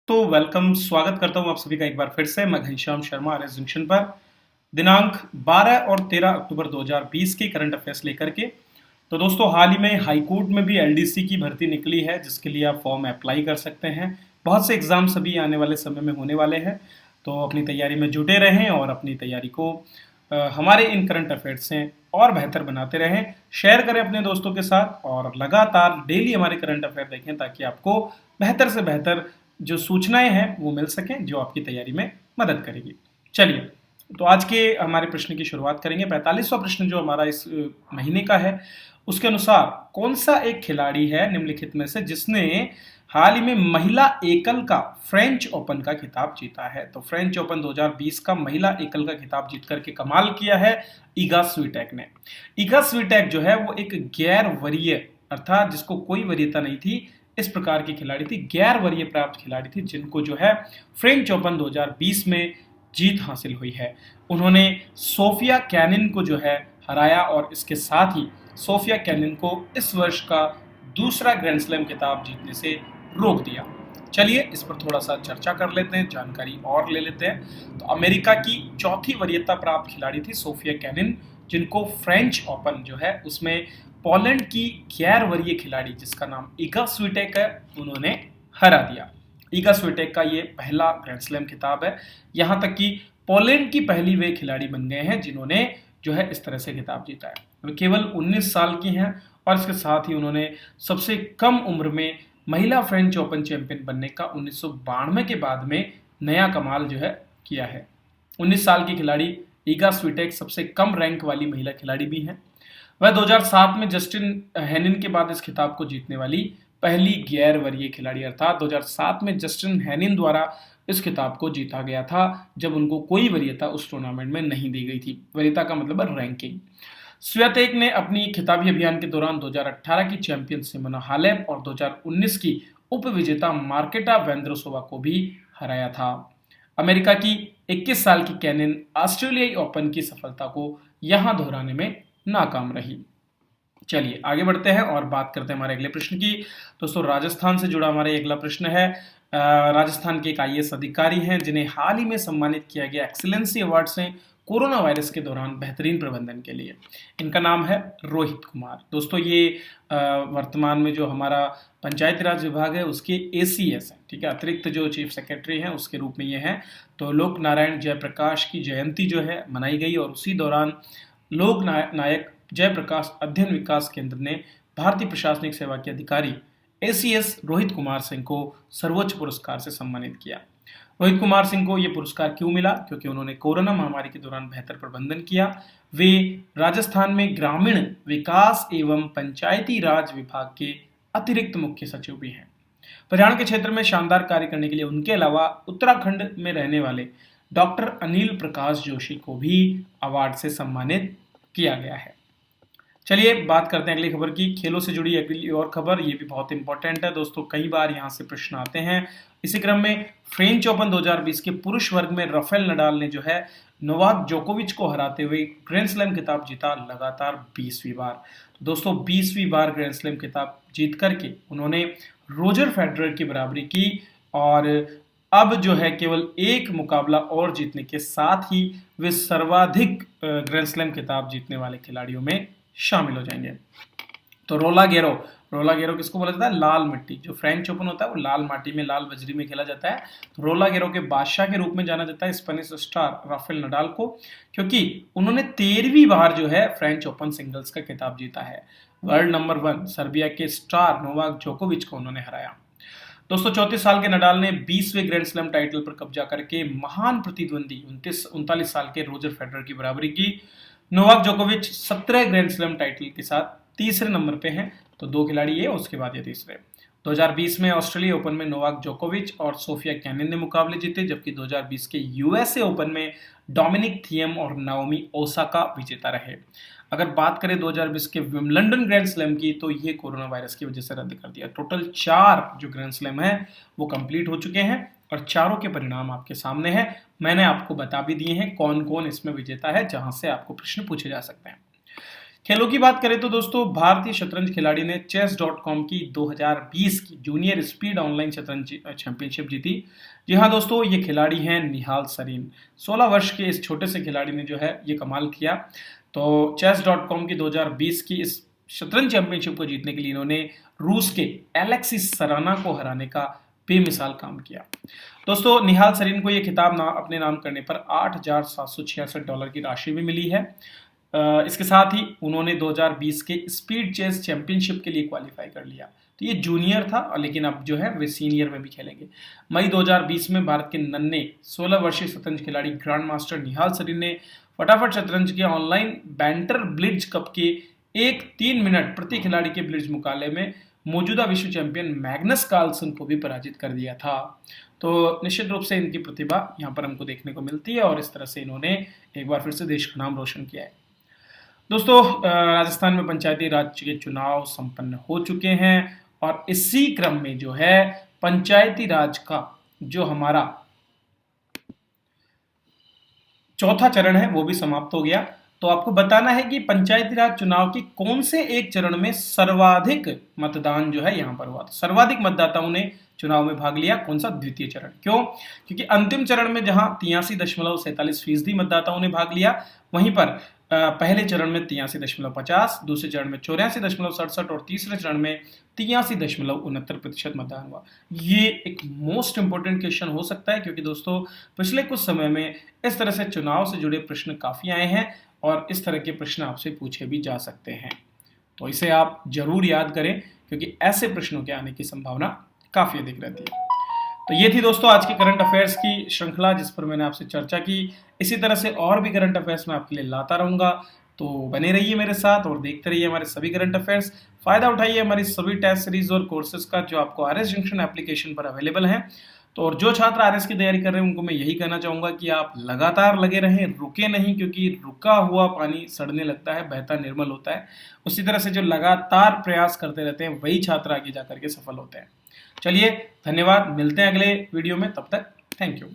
तो वेलकम, स्वागत करता हूं आप सभी का एक बार फिर से। मैं Ghanshyam Sharma R S junction पर दिनांक 12 और 13 अक्टूबर 2020 की करंट अफेयर्स लेकर के। तो दोस्तों, हाल ही में हाई कोर्ट में भी एलडीसी की भर्ती निकली है, जिसके लिए आप फॉर्म अप्लाई कर सकते हैं। बहुत से एग्जाम्स अभी आने वाले समय में होने वाले हैं, तो अपनी तैयारी में जुटे रहें और अपनी तैयारी को हमारे इन करंट अफेयर्स से और बेहतर बनाते रहें। शेयर करें अपने दोस्तों के साथ और लगातार डेली हमारे करंट अफेयर देखें, ताकि आपको बेहतर से बेहतर जो सूचनाएं हैं वो मिल सकें, जो आपकी तैयारी में मदद करेगी। चलिए, तो आज के हमारे प्रश्न की शुरुआत करेंगे। 45वां प्रश्न जो हमारा इस महीने का है, उसके अनुसार कौन सा एक खिलाड़ी है निम्नलिखित में से जिसने हाल ही में महिला एकल का फ्रेंच ओपन का खिताब जीता है। तो फ्रेंच ओपन 2020 का महिला एकल का खिताब जीत करके कमाल किया है इगा स्विटेक ने। इगा स्विटेक जो है वो एक गैर वरीय, अर्थात जिसको कोई वरीयता नहीं थी, इस प्रकार की खिलाड़ी थी, गैर वरीय प्राप्त खिलाड़ी थी, जिनको जो है फ्रेंच ओपन 2020 में जीत हासिल हुई है। उन्होंने सोफिया कैनिन को जो है हराया और इसके साथ ही सोफिया कैनिन को इस वर्ष का दूसरा ग्रैंड स्लैम खिताब जीतने से रोक दिया। चलिए, इस पर थोड़ा सा चर्चा कर लेते हैं, जानकारी और ले लेते हैं। तो अमेरिका की चौथी वरीयता प्राप्त खिलाड़ी थी सोफिया कैनिन, जिनको फ्रेंच ओपन जो है उसमें पोलैंड की गैर वरीय खिलाड़ी जिसका नाम इगा स्विटेक है, उन्होंने हरा दिया। इगा स्विटेक का ये पहला ग्रैंड स्लैम खिताब है। यहां तक कि पोलैंड की पहली वे खिलाड़ी बन गए हैं जिन्होंने जो है इस तरह से खिताब जीता है। वे केवल 19 साल की हैं और इसके साथ ही उन्होंने सबसे कम उम्र में महिला फ्रेंच ओपन चैंपियन बनने का 1992 के बाद में नया कमाल जो है किया है। 19 साल की खिलाड़ी ईगा स्विटेक सबसे कम रैंक वाली महिला खिलाड़ी भी हैं। वह 2007 में जस्टिन हेनिन के बाद इस खिताब को जीतने वाली पहली गैर वरीय खिलाड़ी, अर्थात 2007 में जस्टिन हेनिन द्वारा इस खिताब को जीता गया था, जब उनको कोई वरीयता उस टूर्नामेंट में नहीं दी गई थी। वरीयता का मतलब है रैंकिंग। स्वियातेक ने अपनी खिताबी अभियान के दौरान 2018 की चैंपियन सिमोना हालेप और 2019 की उप विजेता मार्केटा वेंद्रोसोवा को भी हराया था। अमेरिका की 21 साल की कैनिन ऑस्ट्रेलियाई ओपन की सफलता को यहां दोहराने में नाकाम रही। चलिए आगे बढ़ते हैं और बात करते हैं हमारे अगले प्रश्न की। दोस्तों, राजस्थान से जुड़ा हमारा अगला प्रश्न है। राजस्थान के एक आईएएस अधिकारी हैं जिन्हें हाल ही में सम्मानित किया गया एक्सीलेंसी अवार्ड से कोरोना वायरस के दौरान बेहतरीन प्रबंधन के लिए। इनका नाम है रोहित कुमार। दोस्तों, ये वर्तमान में जो हमारा पंचायती राज विभाग है उसके एसीएस हैं, ठीक है, अतिरिक्त जो चीफ सेक्रेटरी हैं उसके रूप में ये हैं। तो लोक नारायण जयप्रकाश की जयंती जो है मनाई गई और उसी दौरान लोक नायक जयप्रकाश अध्ययन विकास केंद्र ने भारतीय प्रशासनिक सेवा के अधिकारी एसीएस रोहित कुमार सिंह को सर्वोच्च पुरस्कार से सम्मानित किया। रोहित कुमार सिंह को यह पुरस्कार क्यों मिला? क्योंकि उन्होंने कोरोना महामारी के दौरान बेहतर प्रबंधन किया। वे राजस्थान में ग्रामीण विकास एवं पंचायती राज विभाग के अतिरिक्त मुख्य सचिव भी हैं। पर्यावरण के क्षेत्र में शानदार कार्य करने के लिए उनके अलावा उत्तराखंड में रहने वाले डॉक्टर अनिल प्रकाश जोशी को भी अवार्ड से सम्मानित किया गया है। चलिए बात करते हैं अगली खबर की। खेलों से जुड़ी अगली और खबर, ये भी बहुत इंपॉर्टेंट है दोस्तों, कई बार यहाँ से प्रश्न आते हैं। इसी क्रम में फ्रेंच ओपन 2020 के पुरुष वर्ग में राफेल नडाल ने जो है नोवाक जोकोविच को हराते हुए ग्रैंड स्लैम खिताब जीता, लगातार 20वीं बार। तो दोस्तों, 20वीं बार ग्रैंड स्लैम खिताब जीत करके उन्होंने रोजर फेडरर की बराबरी की और अब जो है केवल एक मुकाबला और जीतने के साथ ही वे सर्वाधिक ग्रैंड स्लैम खिताब जीतने वाले खिलाड़ियों में शामिल हो जाएंगे। तो रोला गेरो किसको बोला जाता है? लाल मिट्टी। जो फ्रेंच ओपन होता है वो लाल माटी में, लाल बजरी में खेला जाता है। तो रोला गेरो के बादशाह के रूप में जाना जाता है स्पेनिश स्टार राफेल नडाल को, क्योंकि उन्होंने 13वीं बार जो है फ्रेंच ओपन सिंगल्स का खिताब जीता है। वर्ल्ड नंबर 1 सर्बिया के स्टार नोवाक जोकोविच को उन्होंने हराया। दोस्तों, 34 साल के नडाल ने 20वें ग्रैंड स्लैम टाइटल पर कब्जा करके महान प्रतिद्वंदी 39 साल के रोजर फेडरर की बराबरी की। नोवाक जोकोविच 17 ग्रैंड स्लैम टाइटल के साथ तीसरे नंबर पे हैं। तो दो खिलाड़ी ये, उसके बाद ये तीसरे। 2020 में ऑस्ट्रेलिया ओपन में नोवाक जोकोविच और सोफिया कैनिन ने मुकाबले जीते, जबकि 2020 के यूएसए ओपन में डोमिनिक थियम और नाओमी ओसाका विजेता रहे। अगर बात करें 2020 के विंबलडन ग्रैंड स्लैम की, तो ये कोरोना वायरस की वजह से रद्द कर दिया। टोटल 4 जो ग्रैंड स्लैम है वो कंप्लीट हो चुके हैं और चारों के परिणाम आपके सामने हैं। मैंने आपको बता भी दिए हैं कौन कौन इसमें विजेता है, जहां से आपको प्रश्न पूछे जा सकते हैं। खेलों की बात करें तो दोस्तों भारतीय शतरंज खिलाड़ी ने chess.com की 2020 की जूनियर स्पीड ऑनलाइन शतरंज चैंपियनशिप जीती। जी हाँ दोस्तों, ये खिलाड़ी हैं निहाल सरीन। 16 वर्ष के इस छोटे से खिलाड़ी ने जो है ये कमाल किया। तो chess.com की 2020 की इस शतरंज चैंपियनशिप को जीतने के लिए इन्होंने रूस के एलेक्सिस सराना को हराने का बेमिसाल काम किया। दोस्तों निहाल सरीन को यह खिताब अपने नाम करने पर $8,766 की राशि भी मिली है। इसके साथ ही उन्होंने 2020 के स्पीड चेस चैंपियनशिप के लिए क्वालिफाई कर लिया। तो ये जूनियर था, लेकिन अब जो है वे सीनियर में भी खेलेंगे। मई 2020 में भारत के नन्हे 16 वर्षीय शतरंज खिलाड़ी ग्रैंड मास्टर निहाल सरीन ने फटाफट शतरंज के ऑनलाइन बैंटर ब्लिट्ज कप के 3 मिनट प्रति खिलाड़ी के ब्लिट्ज मुकाबले में मौजूदा विश्व चैंपियन मैग्नस कार्लसन को भी पराजित कर दिया था। तो निश्चित रूप से इनकी प्रतिभा यहाँ पर हमको देखने को मिलती है और इस तरह से इन्होंने एक बार फिर से देश का नाम रोशन किया है। दोस्तों राजस्थान में पंचायती राज के चुनाव संपन्न हो चुके हैं और इसी क्रम में जो है पंचायती राज का जो हमारा चौथा चरण है वो भी समाप्त हो गया। तो आपको बताना है कि पंचायती राज चुनाव के कौन से एक चरण में सर्वाधिक मतदान जो है यहां पर हुआ। तो सर्वाधिक मतदाताओं ने चुनाव में भाग लिया, कौन सा? द्वितीय चरण। क्यों? क्योंकि अंतिम चरण में जहां 83.47% मतदाताओं ने भाग लिया, वहीं पर पहले चरण में 83.50, दूसरे चरण में 84.67 और तीसरे चरण में 83.69% मतदान हुआ। ये एक मोस्ट इंपोर्टेंट क्वेश्चन हो सकता है, क्योंकि दोस्तों पिछले कुछ समय में इस तरह से चुनाव से जुड़े प्रश्न काफी आए हैं और इस तरह के प्रश्न आपसे पूछे भी जा सकते हैं। तो इसे आप जरूर याद करें, क्योंकि ऐसे प्रश्नों के आने की संभावना काफी अधिक रहती है। तो ये थी दोस्तों आज की करंट अफेयर्स की श्रृंखला, जिस पर मैंने आपसे चर्चा की। इसी तरह से और भी करंट अफेयर्स मैं आपके लिए लाता रहूंगा, तो बने रहिए मेरे साथ और देखते रहिए हमारे सभी करंट अफेयर्स। फायदा उठाइए हमारी सभी टेस्ट सीरीज और कोर्सेज का, जो आपको आरएस जंक्शन एप्लीकेशन पर अवेलेबल है। तो और जो छात्र आरएस की तैयारी कर रहे हैं उनको मैं यही कहना चाहूंगा कि आप लगातार लगे रहें, रुके नहीं, क्योंकि रुका हुआ पानी सड़ने लगता है, बहता निर्मल होता है। उसी तरह से जो लगातार प्रयास करते रहते हैं वही छात्र आगे जाकर के सफल होते हैं। चलिए धन्यवाद, मिलते हैं अगले वीडियो में, तब तक थैंक यू।